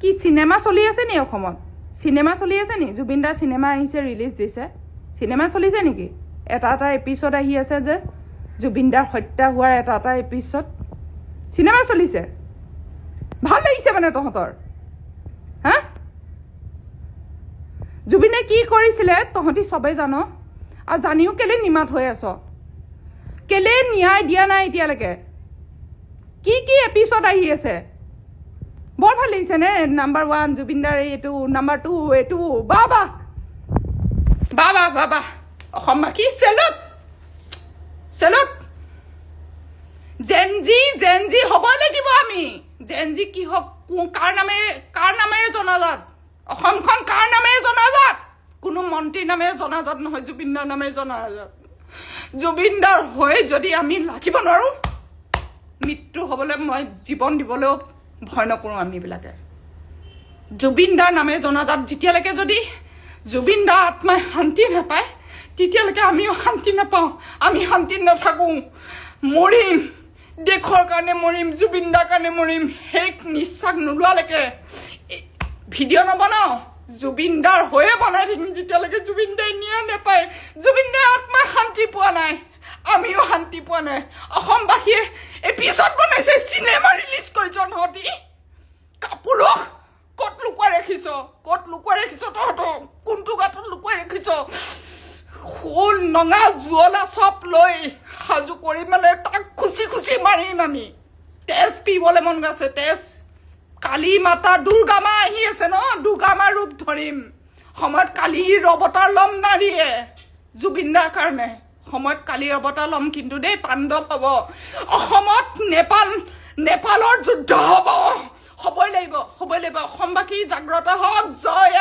কি চিনেমা চলি আছে নি অসমত চিনেমা চলি আছে নি জুবিন দাৰ চিনেমা আহিছে ৰিলিজ দিছে চিনেমা চলিছে নেকি এটা এপিসোড আহি আছে যে জুবিন দাৰ হত্যা হোৱাৰ এটা এপিসোড চিনেমা চলিছে ভাল লাগিছে মানে তহঁতৰ হা জুবিনে কি কৰিছিলে তহঁতি সবে জানো আৰু জানিও কেলে নিমাত হৈ আছ কেলে ন্যায় দিয়া নাই এতিয়ালৈকে কি এপিসোড আহি আছে বৰ ভাল লাগিছে নে নাম্বাৰ 1 জুবিন দাৰ এইটো নাম্বাৰ 2 এইটো বাবা অসমবাসী চেলুট চেলুট জেনজি হ'ব লাগিব আমি জেনজি কি হক কাৰ নামেৰে জনাজাত অসমখন কাৰ নামেৰে জনাজাত কোনো মন্ত্ৰী নামেৰে জনাজাত নহয় জুবিন দাৰ নামেৰে জনাজাত জুবিন দাৰ হৈ যদি আমি ৰাখিব নোৱাৰো মৃত্যু হ'বলৈ মই জীৱন দিবলৈও ভয় নকৰোঁ আমি বিলাকে জুবিন দাৰ নামে জনাজাত যেতিয়ালৈকে যদি জুবিন দাৰ আত্মাই শান্তি নাপায় তেতিয়ালৈকে আমিও শান্তি নাপাওঁ আমি শান্তি নাথাকোঁ মৰিম দেশৰ কাৰণে মৰিম জুবিন দাৰ কাৰণে মৰিম শেষ নিশ্বাস নোলোৱালৈকে ভিডিঅ' নবনাওঁ জুবিন দাৰ হৈয়ে বনাই থাকিম যেতিয়ালৈকে জুবিন দাই ন্যায় নাপায় জুবিন দাৰ আত্মাই শান্তি পোৱা নাই আমিও শান্তি পোৱা নাই অসমবাসীয়ে এপিসোড বনাইছে চিনেমা ৰিলিজ কৰিছ নহতি কাপোৰক ক'ত লুকুৱাই ৰাখিছ তহঁতক কোনটো গাঁতত লুকুৱাই ৰাখিছ খোল নঙা জুৱলা চব লৈ সাজু কৰি মানে তাক খুচি মাৰিম আমি তেজ পিবলৈ মন গৈছে তেজ কালী মাতা দুৰ্গা মা আহি আছে ন দুৰ্গা মা ৰূপ ধৰিম সময়ত কালীৰ অৱতাৰ ল'ম নাৰীয়ে জুবিন দাৰ কাৰণে সময়ত কালীৰ অৱতাৰ ল'ম কিন্তু দেই তাণ্ডৱ হ'ব অসমত নেপালৰ যুদ্ধ হ'বই লাগিব অসমবাসী জাগ্ৰত হওক জয়